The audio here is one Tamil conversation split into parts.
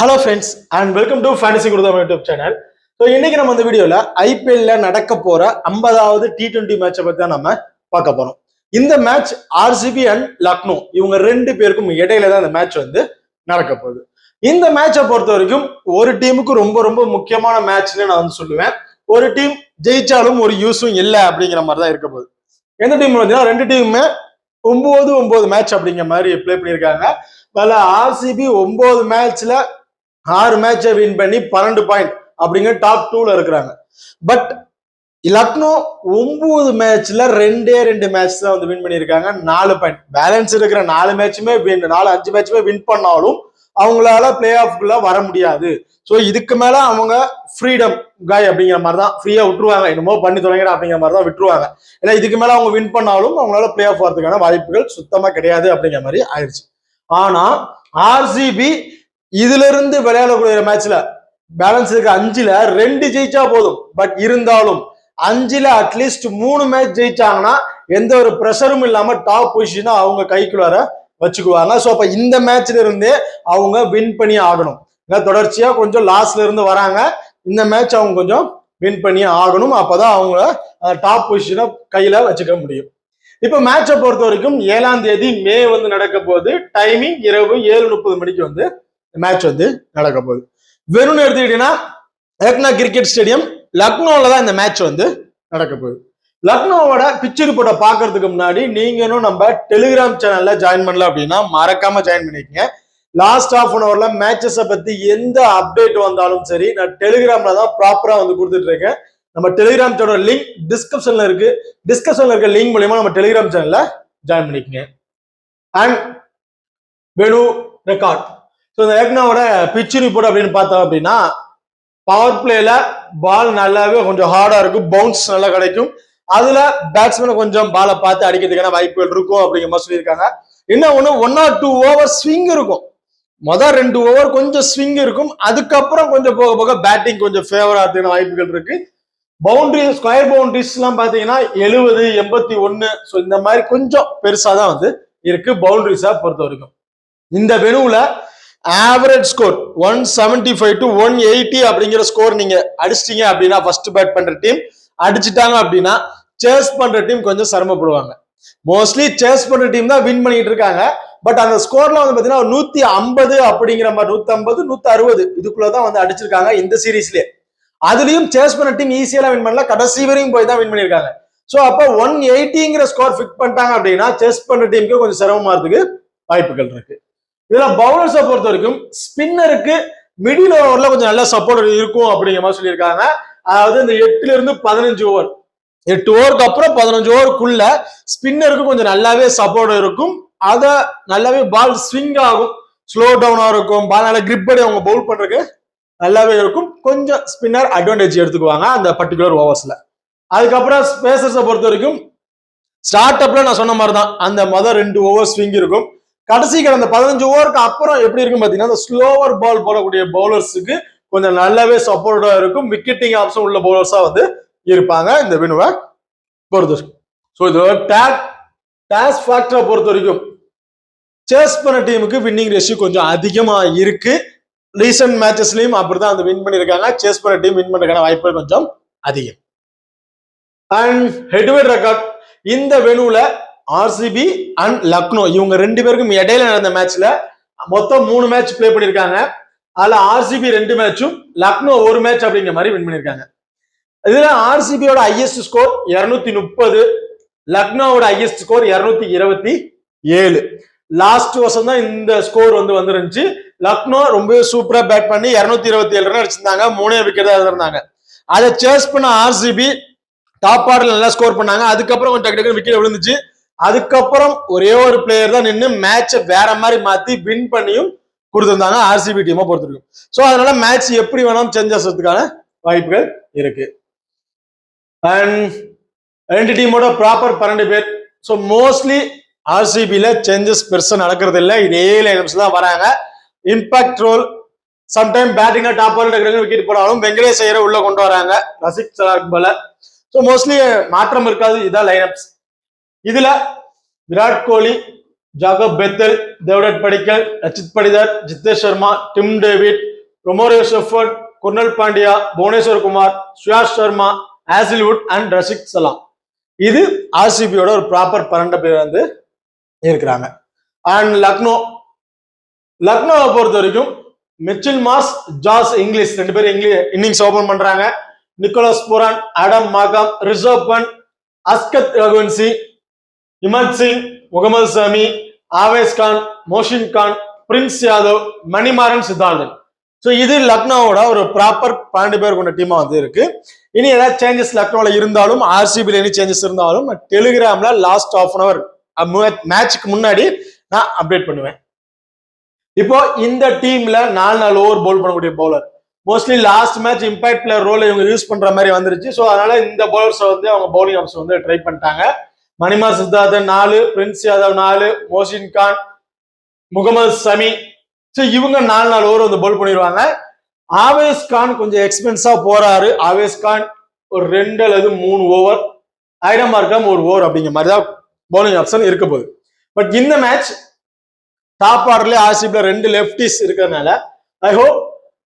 Hello friends and welcome to fantasy குருதம் யூடியூப் சேனல். ஸோ இன்னைக்கு நம்ம இந்த வீடியோவில் ஐபிஎல்ல நடக்க போற 50வது T20 மேட்சை பற்றி தான் நம்ம பார்க்க போறோம். இந்த மேட்ச் ஆர்சிபி அண்ட் லக்னோ இவங்க ரெண்டு பேருக்கும் இடையில தான் இந்த மேட்ச் நடக்க போகுது. இந்த மேட்சை பொறுத்த வரைக்கும் ஒரு டீமுக்கு ரொம்ப ரொம்ப முக்கியமான மேட்ச்னு நான் சொல்லுவேன். ஒரு டீம் ஜெயிச்சாலும் ஒரு யூஸும் இல்லை அப்படிங்கிற மாதிரி தான் இருக்க போகுது. எந்த டீம் பார்த்தீங்கன்னா ரெண்டு டீமுமே 9-9 மேட்ச் அப்படிங்கிற மாதிரி பிளே பண்ணியிருக்காங்க. ஆர்சிபி 9 மேட்ச்ல 6 மேட்சை வின் பண்ணி 12 பாயிண்ட் அப்படிங்கிற டாப் 2ல இருக்கிறாங்க. பட் லக்னோ 9 மேட்ச்ல 2 மேட்ச் தான் வின் பண்ணியிருக்காங்க, 4 பாயிண்ட். பேலன்ஸ் இருக்கிற 4 மேட்சுமே 4-5 மேட்சுமே வின் பண்ணாலும் அவங்களால பிளே ஆஃப்குள்ள வர முடியாது. ஸோ இதுக்கு மேல அவங்க ஃப்ரீடம் காய் அப்படிங்கிற மாதிரி தான் ஃப்ரீயா விட்டுருவாங்க. என்னமோ பண்ணி தொடங்கிட அப்படிங்கிற மாதிரி தான் விட்டுருவாங்க. ஏன்னா இதுக்கு மேல அவங்க வின் பண்ணாலும் அவங்களால பிளே ஆஃப் வரதுக்கான வாய்ப்புகள் சுத்தமா கிடையாது அப்படிங்கிற மாதிரி ஆயிடுச்சு. ஆனா ஆர்சிபி இதுல இருந்து விளையாடக்கூடிய மேட்ச்ல பேலன்ஸ் இருக்க 5ல 2 ஜெயிச்சா போதும். பட் இருந்தாலும் 5ல அட்லீஸ்ட் 3 மேட்ச் ஜெயிச்சாங்கன்னா எந்த ஒரு ப்ரெஷரும் இல்லாம டாப் பொசிஷனை அவங்க கைக்குள்ளார வச்சுக்குவாங்க. ஸோ அப்ப இந்த மேட்ச்ல இருந்தே அவங்க வின் பண்ணி ஆகணும். தொடர்ச்சியா கொஞ்சம் லாஸ்ட்ல இருந்து வராங்க. இந்த மேட்ச் அவங்க கொஞ்சம் வின் பண்ணி ஆகணும். அப்பதான் அவங்க டாப் பொசிஷனை கையில வச்சுக்க முடியும். இப்ப மேட்சை பொறுத்த வரைக்கும் 7ஆம் தேதி மே நடக்க போகுது. டைமிங் இரவு 7:30 மணிக்கு மேட்ச் நடக்க போகுது. வெறும் எடுத்துக்கிட்டீங்கன்னா லக்னோ கிரிக்கெட் ஸ்டேடியம் லக்னோல தான் இந்த மேட்ச் நடக்க போகுது. லக்னோவோட பிச் ரிப்போர்ட்டை பாக்குறதுக்கு முன்னாடி நீங்களும் நம்ம டெலிகிராம் சேனல்ல ஜாயின் பண்ணல அப்படின்னா மறக்காம ஜாயின் பண்ணிக்கங்க. லாஸ்ட் half an hourல மேட்சஸை பத்தி எந்த அப்டேட் வந்தாலும் சரி நான் டெலிகிராம்ல தான் ப்ராப்பரா கொடுத்துட்டு இருக்கேன். நம்ம டெலிகிராம் சேனல் லிங்க் டிஸ்கிரிப்ஷன்ல இருக்கு. டிஸ்கிரிப்ஷன்ல இருக்க லிங்க் மூலமா நம்ம டெலிகிராம் சேனல்ல ஜாயின் பண்ணிக்கங்க. And venue record. ஸோ இந்த லக்னோவோட பிச் ரிப்போர்ட் அப்படின்னு பார்த்தோம் அப்படின்னா பவர் பிளேல பால் நல்லாவே கொஞ்சம் ஹார்டா இருக்கும், பவுன்ஸ் நல்லா கிடைக்கும். அதுல பேட்ஸ்மேனை கொஞ்சம் பாலை பார்த்து அடிக்கிறதுக்கான வாய்ப்புகள் இருக்கும் அப்படிங்கிற மாதிரி சொல்லியிருக்காங்க. இன்னும் 1 or 2 ஓவர் ஸ்விங் இருக்கும். மொதல் 2 ஓவர் கொஞ்சம் ஸ்விங் இருக்கும். அதுக்கப்புறம் கொஞ்சம் போக போக பேட்டிங் கொஞ்சம் ஃபேவர் ஆகிறதுக்கான வாய்ப்புகள் இருக்கு. பவுண்டரி ஸ்கொயர் பவுண்டரிஸ் எல்லாம் பாத்தீங்கன்னா 70, 81. ஸோ இந்த மாதிரி கொஞ்சம் பெருசா தான் இருக்கு பவுண்டரிஸா பொறுத்த வரைக்கும். இந்த வெனுவுல ஆவரேஜ் ஸ்கோர் 175 to 180 அப்படிங்கிற ஸ்கோர் நீங்க அடிச்சிட்டீங்க அப்படின்னா ஃபர்ஸ்ட் பேட் பண்ற டீம் அடிச்சுட்டாங்க அப்படின்னா சேஸ் பண்ற டீம் கொஞ்சம் சிரமப்படுவாங்க. மோஸ்ட்லி சேஸ் பண்ற டீம் தான் வின் பண்ணிட்டு இருக்காங்க. பட் அந்த ஸ்கோர்ல பாத்தீங்கன்னா 150 அப்படிங்கிற மாதிரி 150, 160 இதுக்குள்ளதான் அடிச்சிருக்காங்க இந்த சீரீஸ்லயே. அதுலயும் சேஸ் பண்ண டீம் ஈஸியா வின் பண்ணல, கடைசி வரையும் போய் தான் வின் பண்ணிருக்காங்க. சோ அப்ப 180ங்கிற ஸ்கோர் ஃபிக்ஸ் பண்ணிட்டாங்க அப்படின்னா சேஸ் பண்ற டீமுக்கு கொஞ்சம் சிரமமாறதுக்கு வாய்ப்புகள் இருக்கு. இதுல பவுலர்ஸை பொறுத்த வரைக்கும் ஸ்பின்னருக்கு மிடில் ஓவர்ல கொஞ்சம் நல்ல சப்போர்ட் இருக்கும் அப்படிங்கிற மாதிரி சொல்லியிருக்காங்க. அதாவது இந்த 8ல இருந்து 15 ஓவர், 8 ஓவருக்கு அப்புறம் 15 ஓவருக்குள்ள ஸ்பின்னருக்கு கொஞ்சம் நல்லாவே சப்போர்ட் இருக்கும். அத நல்லாவே பால் ஸ்விங் ஆகும், ஸ்லோ டவுனா இருக்கும், பால் நல்லா கிரிப் பண்ணி அவங்க பவுல் பண்றதுக்கு நல்லாவே இருக்கும். கொஞ்சம் ஸ்பின்னர் அட்வான்டேஜ் எடுத்துக்குவாங்க அந்த பர்டிகுலர் ஓவர்ஸ்ல. அதுக்கப்புறம் ஸ்பேசர்ஸை பொறுத்த வரைக்கும் ஸ்டார்ட் அப்ல நான் சொன்ன மாதிரி தான் அந்த மொதல் 2 ஓவர் ஸ்விங் இருக்கும். கடைசி கடந்த 15 ஓவருக்கு அப்புறம் எப்படி இருக்கும் பாத்தீங்கன்னா அந்த ஸ்லோவர் பால் போடக்கூடிய பவுலர்ஸுக்கு கொஞ்சம் நல்லாவே சப்போர்ட்டா இருக்கும். விக்கெட்டிங் ஆப்ஷன் உள்ள பவுலர்ஸா இருப்பாங்க இந்த வெனுவை பொறுத்த வரைக்கும். ஸோ இதோட டாஸ் ஃபேக்டரை பொறுத்த வரைக்கும் சேஸ் பண்ண டீமுக்கு வின்னிங் ரேஷியோ கொஞ்சம் அதிகமா இருக்கு. ரீசன்ட் மேட்சஸ்லயும் அப்படிதான் வின் பண்ணிருக்காங்க. சேஸ் பண்ண டீம் வின் பண்றதுக்கான வாய்ப்புகள் கொஞ்சம் அதிகம். அண்ட் ஹெட்வெட் ரெக்கார்ட் இந்த வெனுல ஆர்சிபி அண்ட் லக்னோ இவங்க 2 பேருக்கும் இடையில நடந்த மேட்ச்ல மொத்தம் 3 மேட்ச் பிளே பண்ணிருக்காங்க. அதுல ஆர்சிபி 2 மேட்சும் லக்னோ 1 மேட்ச் அப்படிங்கிற மாதிரி வின் பண்ணிருக்காங்க. இதுல ஆர்சிபியோட ஹையஸ்ட் ஸ்கோர் 230, லக்னோவோட ஹையஸ்ட் ஸ்கோர் 227. லாஸ்ட் வருஷம் தான் இந்த ஸ்கோர் வந்துருந்துச்சு. லக்னோ ரொம்ப சூப்பரா பேட் பண்ணி 227 ரன் அடிச்சிருந்தாங்க, 3 விக்கெட் தான் இருந்தாங்க. அதை சேஸ் பண்ண ஆர்சிபி டாப் ஆர்டர்ல நல்லா ஸ்கோர் பண்ணாங்க. அதுக்கப்புறம் கொஞ்சம் டக்கு விக்கெட் விழுந்துச்சு. அதுக்கப்புறம் ஒரே ஒரு பிளேயர் தான் நின்று மேட்சை வேற மாதிரி மாத்தி வின் பண்ணியும் கொடுத்திருந்தாங்க ஆர்சிபி டீமை பொறுத்திருக்கும். ஸோ அதனால மேட்ச் எப்படி வேணாலும் சேஞ்ச் ஆகிறதுக்கான வாய்ப்புகள் இருக்கு. அண்ட் 2 டீமோட ப்ராப்பர் 12 பேர். ஸோ மோஸ்ட்லி ஆர்சிபியில சேஞ்சஸ் பெருசா நடக்கிறது இல்லை, இதே லைனப்ஸ் தான் வராங்க. இம்பாக்ட் ரோல் சம்டைம் பேட்டிங்கா டாப் ஆர்டர் விக்கெட் போனாலும் வெங்கடேஷ் ஐயரை உள்ள கொண்டு வராங்க, ரசிக் சலாக் பல. ஸோ மோஸ்ட்லி மாற்றம் இருக்காது, இதான் லைனப்ஸ். இதுல Virat Kohli, Jacob Bethell, Devdutt Padikkal, Rajat Patidar, Jitesh Sharma, Tim David, Romario Shepherd, Krunal Pandya, Bhuvneshwar Kumar, Suyash Sharma, Hazlewood and Rasikh Salam. இது ஆர்சிபியோட ஒரு ப்ராப்பர் 12 பேர் வந்து இருக்கிறாங்க. அண்ட் லக்னோவை பொறுத்த வரைக்கும் மிச்சில் மாஸ், ஜாஸ் இங்கிலீஷ் 2 பேர் இன்னிங்ஸ் ஓபன் பண்றாங்க. Nicholas Pooran, Aiden Markram, Rishabh Pant, அஸ்கத் ரகுவன்சி, இமத் சிங், முகமது சமி, ஆவேஸ் கான், மோஷின் கான், பிரின்ஸ் யாதவ், மணிமாறன், சித்தார்த்தன். ஸோ இது லக்னோவோட ஒரு ப்ராப்பர் 12 பேர் கொண்ட டீமா வந்து இருக்கு. இனி ஏதாவது சேஞ்சஸ் லக்னோல இருந்தாலும், ஆர்சிபியில் எனி சேஞ்சஸ் இருந்தாலும் டெலிகிராம்ல லாஸ்ட் ½ hour மேட்சுக்கு முன்னாடி நான் அப்டேட் பண்ணுவேன். இப்போ இந்த டீம்ல 4 ஓவர் பவுல் பண்ணக்கூடிய bowler mostly last match impact player role இவங்க யூஸ் பண்ற மாதிரி வந்துருச்சு. ஸோ அதனால இந்த பவுலர்ஸ் வந்து அவங்க பவுலிங் ஆப்ஷன் வந்து ட்ரை பண்ணிட்டாங்க. மணிமார் சித்தார்த்தன் 4, பிரின்ஸ் யாதவ் 4, மோஷின் கான், முகமது சமி. ஸோ இவங்க 4 ஓவர் வந்து பவுல் பண்ணிடுவாங்க. ஆவேஸ் கான் கொஞ்சம் எக்ஸ்பென்ஸா போறாரு. ஆவேஸ் கான் ஒரு 2 அல்லது 3 ஓவர், ஐடம் மார்க்கம் 1 ஓவர் அப்படிங்கிற மாதிரி தான் பவுலிங் ஆப்ஷன் இருக்க போகுது. பட் இந்த மேட்ச் டாப் ஆர்டர்ல ஆர்சிபில 2 லெப்டிஸ் இருக்கிறதுனால ஐ ஹோப்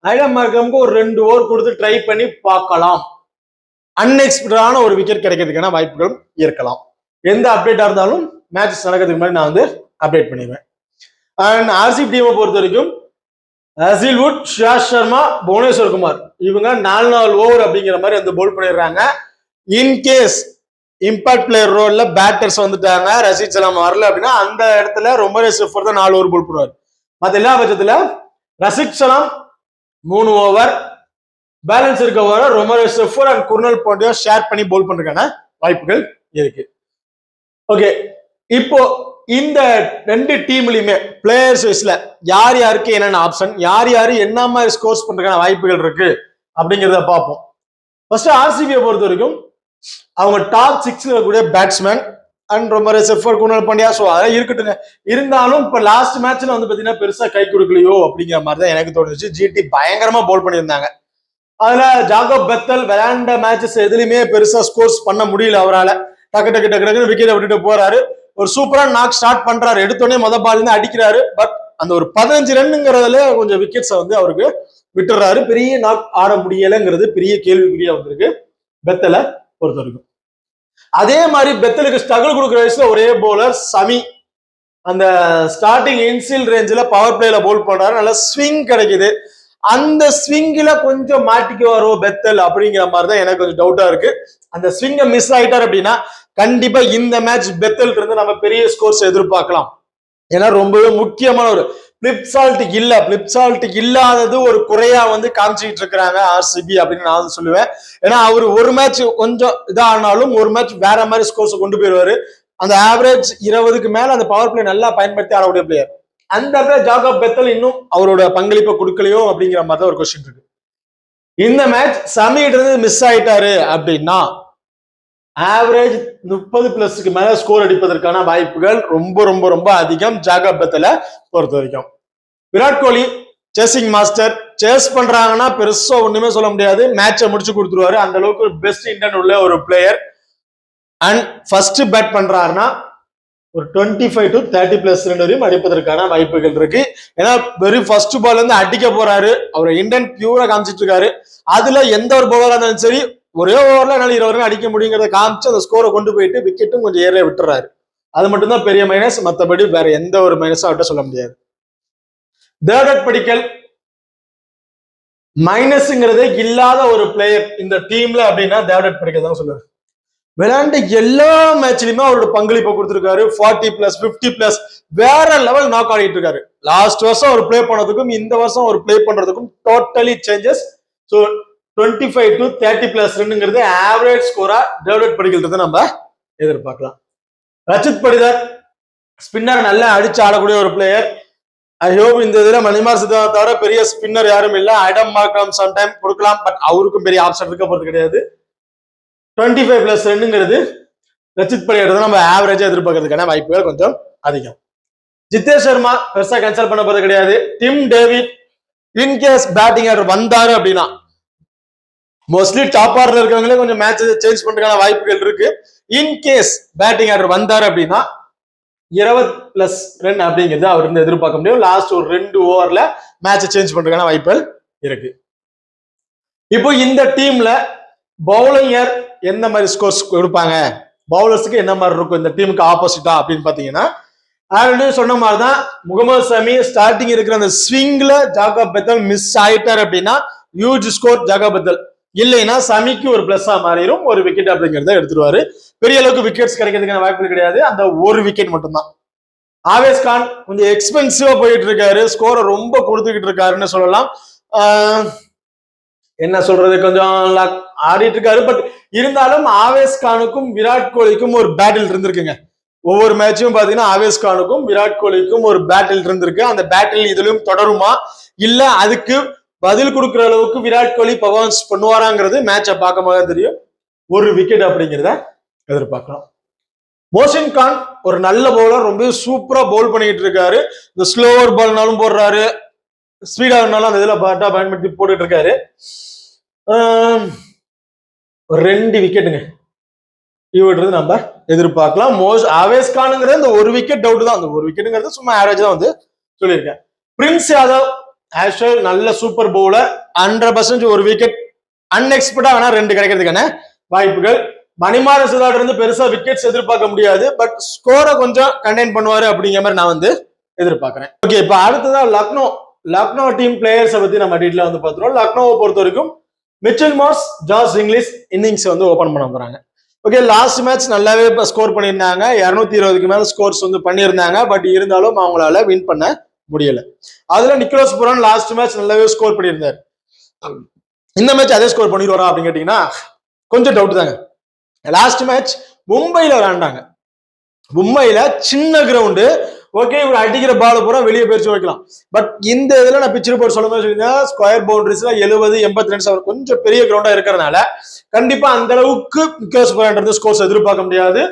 ஐடம் மார்க்கம்க்கு ஒரு 2 ஓவர் கொடுத்து ட்ரை பண்ணி பார்க்கலாம். அன்எக்ஸ்பெக்டடான ஒரு விக்கெட் கிடைக்கிறதுக்கான வாய்ப்புகளும் இருக்கலாம். எந்த அப்டேட்டா இருந்தாலும் மேட்ச் நடக்கிறதுக்கு முன்னாடி நான் வந்து அப்டேட் பண்ணிடுவேன். அண்ட் ஆர்சிபி டீமை பொறுத்த வரைக்கும் ஆசில்வுட், சுயாஷ் சர்மா, புவனேஸ்வர் குமார் இவங்க 4 ஓவர் அப்படிங்கிற மாதிரி வந்து பவுல் பண்ணிடுறாங்க. இன்கேஸ் இம்பாக்ட் பிளேயர் ரோல்ல பேட்டர்ஸ் வந்துட்டாங்க, ரஷீத் சலாம் வரல அப்படின்னா அந்த இடத்துல ரொமோரியோ ஷெஃபர்ட் தான் 4 ஓவர் பவுல் பண்ணுவார். மற்ற எல்லா பட்சத்துல ரஷீத் சலாம் 3 ஓவர், பேலன்ஸ் இருக்க over Romario Shepherd and Krunal Pandya share பண்ணி பவுல் பண்றதுக்கான வாய்ப்புகள் இருக்கு. ஓகே, இப்போ இந்த 2 டீம்லயுமே பிளேயர்ஸ் வைஸ்ல யார் யாருக்கு என்னென்ன ஆப்ஷன், யார் யாரு என்ன மாதிரி ஸ்கோர்ஸ் பண்றதுக்கான வாய்ப்புகள் இருக்கு அப்படிங்கிறத பார்ப்போம். ஃபர்ஸ்ட் ஆர்சிபியை பொறுத்த வரைக்கும் அவங்க டாப் 6ல இருக்கக்கூடிய batsman and Romario Shepherd, Krunal Pandya. So அதெல்லாம் இருக்கட்டுங்க. இருந்தாலும் இப்ப லாஸ்ட் மேட்ச்ல வந்து பாத்தீங்கன்னா பெருசா கை கொடுக்கலையோ அப்படிங்கிற மாதிரி தான் எனக்கு தோணுச்சு. ஜிடி பயங்கரமா பவுல் பண்ணியிருந்தாங்க. அதுல ஜாகோப் பெத்தல் விளையாண்ட மேட்சஸ் எதுலையுமே பெருசா ஸ்கோர்ஸ் பண்ண முடியல. அவரால் டக்கு டக்கு டக்கு டக்குன்னு விக்கெட்டை விட்டுட்டு போறாரு. ஒரு சூப்பரா நாக் ஸ்டார்ட் பண்றாரு. எடுத்தோடனே பால் இருந்து அடிக்கிறாரு. பட் அந்த ஒரு 15 ரன்னுங்கிறதுல கொஞ்சம் விக்கெட்ஸை வந்து அவருக்கு விட்டுறாரு. பெரிய நாக் ஆட முடியலைங்கிறது பெரிய கேள்விக்குறியா வந்திருக்கு பெத்தலை பொறுத்த வரைக்கும். அதே மாதிரி பெத்தலுக்கு ஸ்ட்ரகிள் கொடுக்குற வயசுல ஒரே பவுலர் சமி. அந்த ஸ்டார்டிங் இன்சீல் ரேஞ்சில் பவர் பிளேல பவுல் பண்றாரு. நல்லா ஸ்விங் கிடைக்குது. அந்த ஸ்விங்ல கொஞ்சம் மாட்டிக்குவாரோ பெத்தல் அப்படிங்கிற மாதிரி தான் எனக்கு கொஞ்சம் டவுட்டா இருக்கு. அந்த ஸ்விங்க மிஸ் ஆயிட்டார் அப்படின்னா கண்டிப்பா இந்த மேட்ச் பெத்தல் இருந்து நம்ம பெரிய ஸ்கோர்ஸ் எதிர்பார்க்கலாம். ஏன்னா ரொம்பவே முக்கியமான ஒரு பிளிப்சால்ட் இல்லாதது ஒரு குறையா வந்து காமிச்சிட்டு இருக்கிறாங்க ஆர்சிபி அப்படின்னு நான் சொல்லுவேன். ஏன்னா அவர் ஒரு மேட்ச் கொஞ்சம் இதானாலும் ஒரு மேட்ச் வேற மாதிரி ஸ்கோர்ஸ் கொண்டு போயிடுவாரு. அந்த ஆவரேஜ் 20க்கு மேல அந்த பவர் பிளே நல்லா பயன்படுத்தி ஆடக்கூடிய பிளேயர். அந்த இடத்துல ஜாகோப் பெத்தல் இன்னும் அவரோட பங்களிப்பை கொடுக்கலையோ அப்படிங்கிற மாதிரி தான் ஒரு கொஸ்டின் இருக்கு. இந்த மேட்ச் சமிட்டு இருந்து மிஸ் ஆயிட்டாரு அப்படின்னா ஆவரேஜ் 30+ மேல ஸ்கோர் அடிப்பதற்கான வாய்ப்புகள் ரொம்ப ரொம்ப ரொம்ப அதிகம் ஜாகோப் பெத்தலை பொறுத்த வரைக்கும். Virat Kohli chasing master, chase பண்றாங்கன்னா பெருசா ஒண்ணுமே சொல்ல முடியாது. மேட்சை முடிச்சு கொடுத்துருவாரு. அந்த அளவுக்கு பெஸ்ட் இன்டென்ட் உள்ள ஒரு பிளேயர். அண்ட் ஃபர்ஸ்ட் பேட் பண்றாருன்னா ஒரு 25 to 30+ ரன் வரையும் அடிப்பதற்கான வாய்ப்புகள் இருக்கு. ஏன்னா வெறும் ஃபர்ஸ்ட் பால் வந்து அடிக்க போறாரு. அவர் இன்டென்ட் பியூரா காமிச்சிட்டு இருக்காரு. அதுல எந்த ஒரு பவுலரா இருந்தாலும் சரி ஒரே ஓவர்ல என்னால 20 ரன் அடிக்க முடியுங்கிறத காமிச்சு அந்த ஸ்கோரை கொண்டு போயிட்டு விக்கெட்டும் கொஞ்சம் ஏற விட்டுறாரு. அது மட்டும்தான் பெரிய மைனஸ். மற்றபடி வேற எந்த ஒரு மைனஸும் அவர்கிட்ட சொல்ல முடியாது. தேவதத் படிக்கல் மைனஸ்ங்கிறதே இல்லாத ஒரு பிளேயர் இந்த டீம்ல அப்படின்னா தேவதத் படிக்கல் தான் சொல்லுவாரு. விளையாண்டு எல்லா மேட்ச்லயுமே அவரோட பங்களிப்பை கொடுத்திருக்காரு. 40+, 50+, வேற லெவல் நாக் ஆடிட்டு இருக்காரு. லாஸ்ட் வருஷம் அவர் பிளே பண்ணதுக்கும் இந்த வருஷம் அவர் பிளே பண்றதுக்கும் டோட்டலி சேஞ்சஸ். ஸோ 25 to 30+ ரன்னுங்கிறது ஆவரேஜ் ஸ்கோரா டேவிட் படிக்கல்றது நம்ம எதிர்பார்க்கலாம். ரச்சித் படிதார் ஸ்பின்னர் நல்லா அடிச்சு ஆடக்கூடிய ஒரு பிளேயர். ஐ ஹோப் இந்த இதுல மணிமார் சித்தார்த்தை தவிர பெரிய ஸ்பின்னர் யாரும் இல்லை. ஐடம் மார்க்கம் சம்டைம் கொடுக்கலாம். பட் அவருக்கும் பெரிய ஆப்ஷன் இருக்க போறது கிடையாது. 25+ ரன்னுங்கிறது ரச்சித் படிதார் நம்ம ஆவரேஜா எதிர்பார்க்கறதுக்கான வாய்ப்புகள் கொஞ்சம் அதிகம். ஜித்தேஷ் சர்மா பெருசா கேன்சல் பண்ண போறது கிடையாது. Tim David in case batting order வந்தாரு அப்படின்னா மோஸ்ட்லி டாப் ஆர்டர் இருக்கிறவங்களே கொஞ்சம் மேட்ச் சேஞ்ச் பண்றதுக்கான வாய்ப்புகள் இருக்கு. இன்கேஸ் பேட்டிங் ஆர்டர் வந்தாரு அப்படின்னா 20+ ரன் அப்படிங்கிறது அவர் இருந்து எதிர்பார்க்க முடியும். லாஸ்ட் ஒரு 2 ஓவர்ல மேட்சை சேஞ்ச் பண்றதுக்கான வாய்ப்புகள் இருக்கு. இப்போ இந்த டீம்ல பவுலிங்கர் என்ன மாதிரி ஸ்கோர்ஸ் கொடுப்பாங்க, பவுலர்ஸுக்கு என்ன மாதிரி இருக்கும் இந்த டீமுக்கு ஆப்போசிட்டா அப்படின்னு பாத்தீங்கன்னா, ஆல்ரெடி சொன்ன மாதிரிதான் முகமது சமி ஸ்டார்டிங் இருக்கிற அந்த ஸ்விங்ல ஜாகப் பெத்தல் மிஸ் ஆயிட்டார் அப்படின்னா ஹியூஜ் ஸ்கோர் ஜாகப் பெத்தல், இல்லைன்னா சமிக்கு ஒரு பிளஸ்ஸா மாறிடும், ஒரு விக்கெட் அப்படிங்கிறத எடுத்துருவாரு. பெரிய அளவுக்கு விக்கெட்ஸ் கிடைக்கிறதுக்கான வாய்ப்பு கிடையாது, அந்த ஒரு விக்கெட் மட்டும்தான். ஆவேஸ் கான் கொஞ்சம் எக்ஸ்பென்சிவா போயிட்டு இருக்காரு, ஸ்கோரை ரொம்ப கொடுத்துக்கிட்டு இருக்காருன்னு சொல்லலாம். என்ன சொல்றது, கொஞ்சம் ஆடிட்டு இருக்காரு. பட் இருந்தாலும் ஆவேஸ் கானுக்கும் விராட் கோலிக்கும் ஒரு பேட்டில் இருந்திருக்குங்க. ஒவ்வொரு மேட்சும் பாத்தீங்கன்னா ஆவேஸ் கானுக்கும் விராட் கோலிக்கும் ஒரு பேட்டில் இருந்திருக்கு. அந்த பேட்டில் இதுலயும் தொடருமா, இல்ல அதுக்கு பதில் கொடுக்குற அளவுக்கு விராட் கோலி பர்ஃபார்மன்ஸ் பண்ணுவாராங்கிறது மேட்சை பார்க்கும் போது தெரியும். ஒரு விக்கெட் அப்படிங்கிறத எதிர்பார்க்கலாம். மோசின் கான் ஒரு நல்ல பவுலர், ரொம்ப சூப்பரா பவுல் பண்ணிட்டு இருக்காரு. இந்த ஸ்லோவர் பால்னாலும் போடுறாரு, ஸ்பீடா இருந்தாலும் அந்த இதுல பாட்டா பயன்படுத்தி போட்டுட்டு இருக்காரு. ஒரு 2 விக்கெட்டுங்க இவற்றது நம்ம எதிர்பார்க்கலாம். ஆவேஸ் கானுங்கிறது இந்த ஒரு விக்கெட் டவுட் தான், அந்த ஒரு விக்கெட்டுங்கிறது சும்மா ஆவரேஜ் தான் வந்து சொல்லியிருக்கேன். பிரின்ஸ் யாதவ் ஆக்சுவல் நல்ல சூப்பர் பவுலர், 100% ஒரு விக்கெட் அன்எக்ஸ்பெக்டா வேணா 2 கிடைக்கிறதுக்கான வாய்ப்புகள். மணிமாற சுதாகர் இருந்து பெருசா விக்கெட்ஸ் எதிர்பார்க்க முடியாது, பட் ஸ்கோரை கொஞ்சம் கண்டெயின் பண்ணுவாரு அப்படிங்கிற மாதிரி நான் வந்து எதிர்பார்க்கிறேன். ஓகே, இப்ப அடுத்ததான் லக்னோ டீம் பிளேயர்ஸை பத்தி நம்ம டீட்டெயிலா வந்து பார்த்துருவோம். லக்னோவை பொறுத்த வரைக்கும் Mitchell Marsh, Josh Inglis innings வந்து ஓபன் பண்ண போறாங்க. ஓகே, லாஸ்ட் மேட்ச் நல்லாவே ஸ்கோர் பண்ணியிருந்தாங்க, 220க்கு மேல ஸ்கோர்ஸ் வந்து பண்ணியிருந்தாங்க. பட் இருந்தாலும் அவங்களால வின் பண்ண முடியல. அதுல நிக்கோலஸ் புரான் லாஸ்ட் மேட்ச் நல்லாவே ஸ்கோர் பண்ணியிருந்தார். இந்த மேட்ச் அதே ஸ்கோர் பண்ணிடுவாரா அப்படின்னு கேட்டீங்கன்னா கொஞ்சம் டவுட் தாங்க. லாஸ்ட் மேட்ச் மும்பைல விளையாண்டாங்க, மும்பைல சின்ன கிரவுண்டு, ஓகே இவர் அடிக்கிற பால பூரா வெளியே போயிடுச்சு வைக்கலாம். பட் இந்த இதுல நான் பிச் ரிப்போர்ட் சொல்லும் போது ஸ்கொயர் பவுண்டரிஸ்ல 70, 80 ரன்ஸ் கொஞ்சம் பெரிய கிரவுண்டா இருக்கிறதுனால கண்டிப்பா அந்த அளவுக்கு நிக்கோலஸ் புரான் ஸ்கோர்ஸ் எதிர்பார்க்க முடியாது.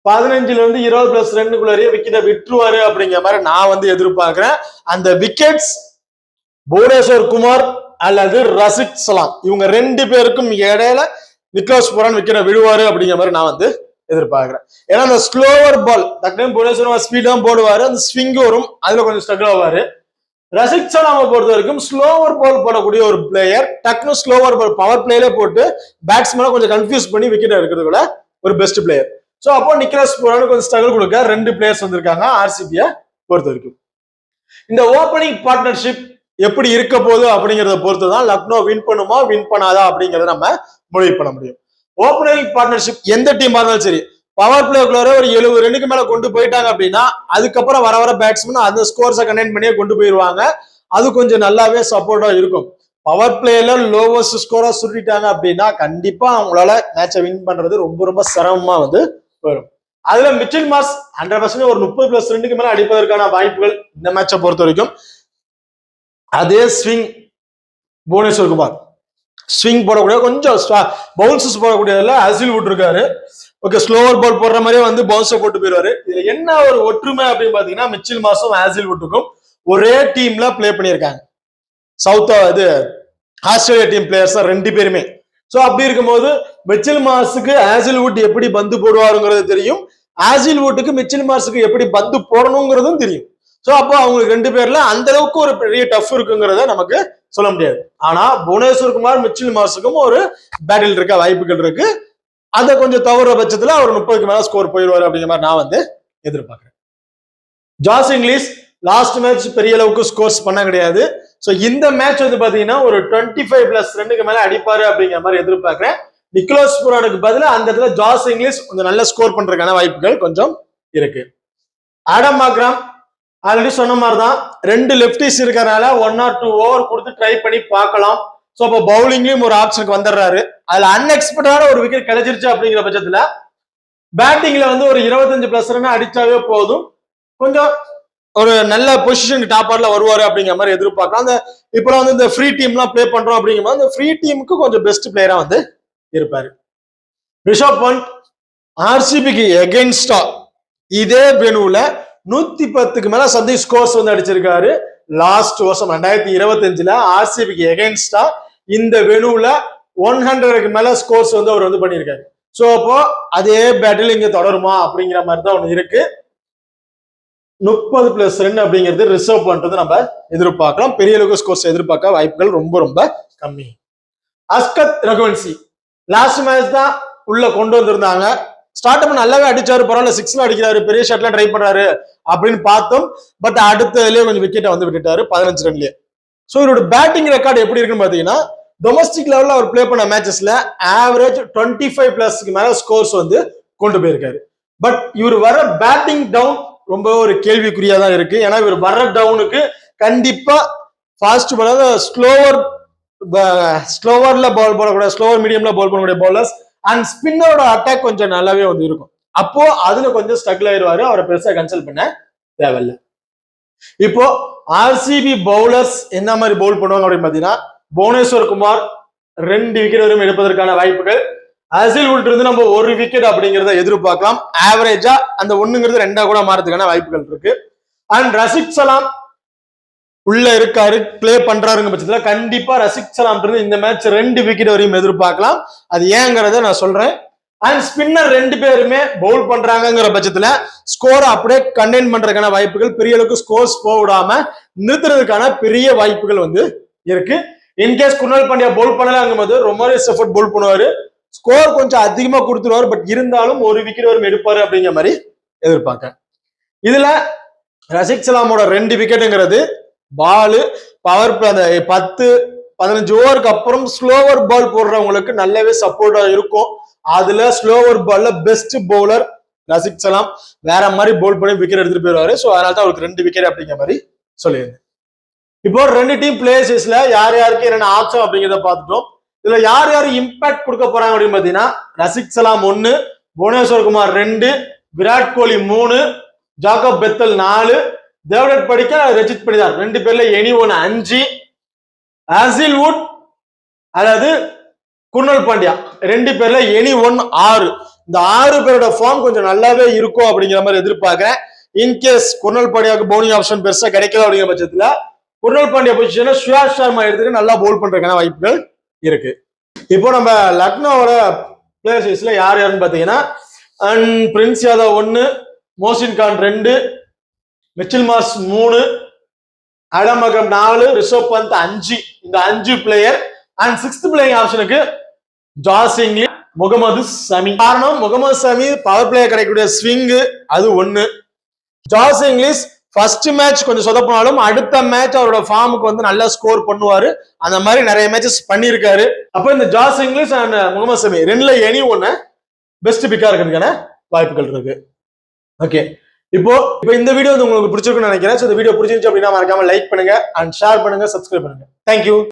15ல இருந்து 20+ ரன்னுக்குள்ளேயே விக்கெட்டை விட்டுருவாரு அப்படிங்கிற மாதிரி நான் வந்து எதிர்பார்க்கிறேன். அந்த விக்கெட்ஸ் புவனேஸ்வர் குமார் அல்லது ரசித் சலாம் இவங்க 2 பேருக்கும் இடையில நிக்கோலஸ் புரான் விக்கெட்டை விடுவாரு அப்படிங்கிற மாதிரி நான் வந்து எதிர்பார்க்கிறேன். ஏன்னா அந்த ஸ்லோவர் பால் டக்குனு புவனேஸ்வர் ஸ்பீட் தான் போடுவாரு, அந்த ஸ்விங் வரும், அதுல கொஞ்சம் ஸ்ட்ரகிள் ஆவாரு. ரசித் சலாமை பொறுத்த வரைக்கும் ஸ்லோவர் பால் போடக்கூடிய ஒரு பிளேயர், டக்குனு ஸ்லோவர் பால் பவர் பிளேல போட்டு பேட்ஸ்மேனை கொஞ்சம் கன்ஃபியூஸ் பண்ணி விக்கெட் எடுக்கிறது கூட ஒரு பெஸ்ட் பிளேயர். சோ அப்போ நிக்கோலஸ் புரானுக்கு கொஞ்சம் ஸ்ட்ரகிள் கொடுக்க 2 பிளேயர்ஸ் வந்திருக்காங்க ஆர்சிபியை பொறுத்த வரைக்கும். இந்த ஓப்பனிங் பார்ட்னர்ஷிப் எப்படி இருக்க போகுது அப்படிங்கிறத பொறுத்து தான் லக்னோ வின் பண்ணுமா வின் பண்ணாதா அப்படிங்கிறத நம்ம முடிவு பண்ண முடியும். ஓப்பனிங் பார்ட்னர்ஷிப் எந்த டீமா இருந்தாலும் சரி, பவர் பிளேக்குள்ளார ஒரு 70 ரன்னுக்கு மேல கொண்டு போயிட்டாங்க அப்படின்னா அதுக்கப்புறம் வர பேட்ஸ்மேன் அந்த ஸ்கோர்ஸை கண்டெயின் பண்ணியே கொண்டு போயிருவாங்க. அது கொஞ்சம் நல்லாவே சப்போர்ட்டா இருக்கும். பவர் பிளேல லோவஸ்ட் ஸ்கோரா சுருட்டிட்டாங்க அப்படின்னா கண்டிப்பா அவங்களால மேட்சை வின் பண்றது ரொம்ப ரொம்ப சிரமமா வந்து வரும். அதுல மிச்சல் மார்ஸ் 100% ஒரு 30+ ரன்னுக்கு மேல அடிப்பதற்கான வாய்ப்புகள் இந்த மேட்சை பொறுத்த வரைக்கும். அதே ஸ்விங் புவனேஸ்வர் குமார் ஸ்விங் போடக்கூடிய கொஞ்சம் பவுன்சஸ் போடக்கூடியதுல ஹசில்வுட் இருக்காரு. ஓகே, ஸ்லோவர் பால் போடுற மாதிரியே வந்து பவுன்ஸை போட்டு போயிடுவாரு. இதுல என்ன ஒரு ஒற்றுமை அப்படின்னு பாத்தீங்கன்னா மிச்சில் மார்ஸும் ஹசில்வுட்டுக்கும் ஒரே டீம்ல பிளே பண்ணியிருக்காங்க. ஆஸ்திரேலியா டீம் பிளேயர்ஸ் 2 பேருமே. சோ அப்படி இருக்கும்போது மிச்சல் மார்ஸுக்கு ஹசில்வுட் எப்படி பந்து போடுவாருங்கிறது தெரியும், ஹசில்வுட்டுக்கு மிச்சல் மார்ஸுக்கு எப்படி பந்து போடணுங்கிறதும் தெரியும். சோ அப்போ அவங்களுக்கு 2 பேர்ல அந்த அளவுக்கு ஒரு பெரிய டஃப் இருக்குங்கிறத நமக்கு சொல்ல முடியாது. ஆனா புவனேஸ்வர் குமார் மிச்சல் மார்ஸுக்கும் ஒரு பேட்டில் இருக்க வாய்ப்புகள் இருக்கு. அதை கொஞ்சம் தவற பட்சத்துல அவர் 30க்கு மேல ஸ்கோர் போயிடுவாரு அப்படிங்கிற மாதிரி நான் வந்து எதிர்பார்க்கிறேன். ஜாஸ் இங்கிலீஷ் லாஸ்ட் மேட்ச் பெரிய அளவுக்கு ஸ்கோர்ஸ் பண்ண கிடையாது. சோ இந்த மேட்ச் வந்து பாத்தீங்கன்னா ஒரு 25+ ரன்னுக்கு மேல அடிப்பாரு அப்படிங்கிற மாதிரி எதிர்பார்க்கிறேன். நிக்கோலஸ் புரானுக்கு பதிலா அந்த இடத்துல ஜாஸ் இங்கிலீஷ் கொஞ்சம் நல்ல ஸ்கோர் பண்றதுக்கான வாய்ப்புகள் கொஞ்சம் இருக்கு. ஆடம் மாக்ராம் ஆல்ரெடி சொன்ன மாதிரிதான் 2 லெப்டிஸ் இருக்கிறதுனால 1 or 2 ஓவர் கொடுத்து ட்ரை பண்ணி பார்க்கலாம். சோ அப்போ பவுலிங்லயும் ஒரு ஆப்ஷனுக்கு வந்துடுறாரு. அதுல அன்எக்ஸ்பெக்டடான ஒரு விக்கெட் கிடைச்சிருச்சு அப்படிங்கிற பட்சத்துல பேட்டிங்ல வந்து ஒரு 25+ ரன் அடிச்சாவே போதும், கொஞ்சம் ஒரு நல்ல பொசிஷன் டாப் ஆர்டர்ல வருவாரு அப்படிங்கிற மாதிரி எதிர்பார்க்கலாம். அந்த இப்பெல்லாம் வந்து இந்த ஃப்ரீ டீம் எல்லாம் பிளே பண்றோம் அப்படிங்கிற மாதிரி அந்த ஃப்ரீ டீமுக்கு கொஞ்சம் பெஸ்ட் பிளேயரா வந்து இருப்பாரு. ரிஷப் பண்ட் ஆர்சிபிக்கு எகென்ஸ்டா இதே வெனுல 110க்கு மேல சம்திங் ஸ்கோர்ஸ் வந்து அடிச்சிருக்காரு. லாஸ்ட் வருஷம் 2025ல ஆர்சிபிக்கு எகென்ஸ்டா இந்த வெனுல 100க்கு மேல ஸ்கோர்ஸ் வந்து அவர் வந்து பண்ணியிருக்காரு. சோ அப்போ அதே பேட்டில் இங்க தொடருமா அப்படிங்கிற மாதிரி தான் ஒண்ணு இருக்கு. 30+2 அப்படிங்கிறது ரிசர்வ் பண்றது நம்ம எதிர்பார்க்கலாம். பெரிய அளவுக்கு ஸ்கோர்ஸ் எதிர்பார்க்க வாய்ப்புகள் ரொம்ப ரொம்ப கம்மி. அஸ்கத் ரகுவன்சி லாஸ்ட் மேட்ச் தான் உள்ள கொண்டு வந்திருந்தாங்க. ஸ்டார்ட் அப் நல்லாவே அடிச்சாரு, பரவாயில்ல, 6 அடிக்கிறாரு, பெரிய ஷாட்லாம் ட்ரை பண்றாரு அப்படின்னு பார்த்தோம். பட் அடுத்ததுலயே கொஞ்சம் விக்கெட்டை வந்து விட்டுட்டாரு 15 ரன்லயே. ஸோ இவரோட பேட்டிங் ரெக்கார்டு எப்படி இருக்குன்னு பாத்தீங்கன்னா, டொமஸ்டிக் லெவல்ல அவர் பிளே பண்ண மேட்சஸ்ல ஆவரேஜ் 25+ மேல ஸ்கோர்ஸ் வந்து கொண்டு போயிருக்காரு. பட் இவர் வர பேட்டிங் டவுன் ரொம்ப ஒரு கேள்விக்குறியா தான் இருக்கு. ஏன்னா இவர் வர்ற டவுனுக்கு கண்டிப்பா ஃபாஸ்ட் பாலர், ஸ்லோவர்ல பால் போடக்கூடிய, ஸ்லோவர் மீடியம்ல பால் பண்ணக்கூடிய பவுலர்ஸ் அண்ட் ஸ்பின்னரோட அட்டாக் கொஞ்சம் நல்லாவே வந்து இருக்கும். அப்போ அதுல கொஞ்சம் ஸ்ட்ரகிள் ஆயிடுவாரு. அவரை பெருசா கன்சல்ட் பண்ண தேவையில்லை. இப்போ ஆர்சிபி பவுலர்ஸ் என்ன மாதிரி பவுல் பண்ணுவாங்க அப்படின்னு பாத்தீங்கன்னா, புவனேஸ்வர் குமார் 2 விக்கெட் வரையும் எடுப்பதற்கான வாய்ப்புகள். ஹசில் வுட் இருந்து நம்ம 1 விக்கெட் அப்படிங்கிறத எதிர்பார்க்கலாம். ஆவரேஜா அந்த 1ங்கிறது 2 கூட மாறதுக்கான வாய்ப்புகள் இருக்கு. அண்ட் ரஷித் சலாம் உள்ள இருக்காரு, பிளே பண்றாருங்க பட்சத்துல கண்டிப்பா ரஷித் சலாம் இருந்து இந்த மேட்ச் 2 விக்கெட் வரையும் எதிர்பார்க்கலாம். அது ஏங்கிறத நான் சொல்றேன். அண்ட் ஸ்பின்னர் 2 பேருமே பவுல் பண்றாங்கிற பட்சத்துல ஸ்கோர் அப்படியே கண்டெயின் பண்றதுக்கான வாய்ப்புகள், பெரிய அளவுக்கு ஸ்கோர்ஸ் போடாம நிறுத்துறதுக்கான பெரிய வாய்ப்புகள் வந்து இருக்கு. இன்கேஸ் குர்னால் பாண்டியா பவுல் பண்ணலாங்கும் போது ரொமாரியோ செஃபர்ட் பவுல் பண்ணுவாரு, ஸ்கோர் கொஞ்சம் அதிகமா கொடுத்துருவாரு. பட் இருந்தாலும் 1 விக்கெட் வரையும் எடுப்பாரு அப்படிங்கிற மாதிரி எதிர்பார்க்க. இதுல ரஷித் சலாமோட 2 விக்கெட்டுங்கிறது பாலு பவர் 10-15 ஓவருக்கு அப்புறம் ஸ்லோவர் பால் போடுறவங்களுக்கு நல்லாவே சப்போர்ட்டா இருக்கும். அதுல ஸ்லோவர் பால்ல பெஸ்ட் பவுலர் ரஷித் சலாம் வேற மாதிரி பவுல் பண்ணி விக்கெட் எடுத்துட்டு போயிருவாரு. ஸோ அதனால தான் அவருக்கு 2 விக்கெட் அப்படிங்கிற மாதிரி சொல்லியிருந்தேன். இப்போ 2 டீம் பிளேயர்ஸ்ல யார் யாருக்கு என்னென்ன ஆப்ஷன் அப்படிங்கிறத பார்த்துட்டோம். இதுல யார் யாரு இம்பாக்ட் கொடுக்க போறாங்க அப்படின்னு பாத்தீங்கன்னா, ரஷித் சலாம் 1, புவனேஸ்வர் குமார் 2, விராட் கோலி 3, ஜாக்கப் பெத்தல் 4, தேவதத் படிக்கல், ரஜித் படிதார் 2 பேர்ல எனி ஒன் 5, ஹசில் வுட் அதாவது குர்னால் பாண்டியா 2 பேர்ல எனி ஒன் 6. இந்த 6 பேரோட ஃபார்ம் கொஞ்சம் நல்லாவே இருக்கும் அப்படிங்கிற மாதிரி எதிர்பார்க்கிறேன். இன்கேஸ் குர்னால் பாண்டியாவுக்கு பவுலிங் ஆப்ஷன் பெருசா கிடைக்கல அப்படிங்கிற பட்சத்துல குர்னால் பாண்டியா பொசிஷன்ல சுயாஷ் சர்மா எடுத்துட்டு நல்லா பவுல் பண்றதுக்கான வாய்ப்புகள் இருக்கு. இப்போ நம்ம லக்னோவோட பிளேயர்ஸ்ல யார் யாருன்னு பாத்தீங்கன்னா, Prince Yadav 1, Mohsin Khan 2, Mitchell Marsh 3, Aiden Markram 4, Rishabh Pant 5. இந்த 5 பிளேயர். அண்ட் 6th பிளேயிங் ஆப்ஷனுக்கு ஜாஸ் இங்கிலீஷ், முகமது சமி. காரணம் முகமது சமி பவர் பிளேயர் கிடைக்கக்கூடிய ஸ்விங் அது 1. ஜாஸ் இங்கிலீஷ் ஃபர்ஸ்ட் மேட்ச் கொஞ்சம் சொதப்பினாலும் அடுத்த மேட்ச் அவரோட ஃபார்முக்கு வந்து நல்லா ஸ்கோர் பண்ணுவாரு. அந்த மாதிரி நிறைய மேட்சஸ் பண்ணியிருக்காரு. அப்போ இந்த Josh Inglis and Mohammed Shami 2ல எனி ஒன்னு பெஸ்ட் பிக்கா இருக்கிறதுக்கான வாய்ப்புகள் இருக்கு. ஓகே, இப்போ இந்த வீடியோ உங்களுக்கு பிடிச்சிருக்குன்னு நினைக்கிறேன். இந்த வீடியோ பிடிச்சிருந்துச்சு அப்படின்னா மறக்காம லைக் பண்ணுங்க அண்ட் ஷேர் பண்ணுங்க, சப்ஸ்கிரைப் பண்ணுங்க. தேங்க்யூ.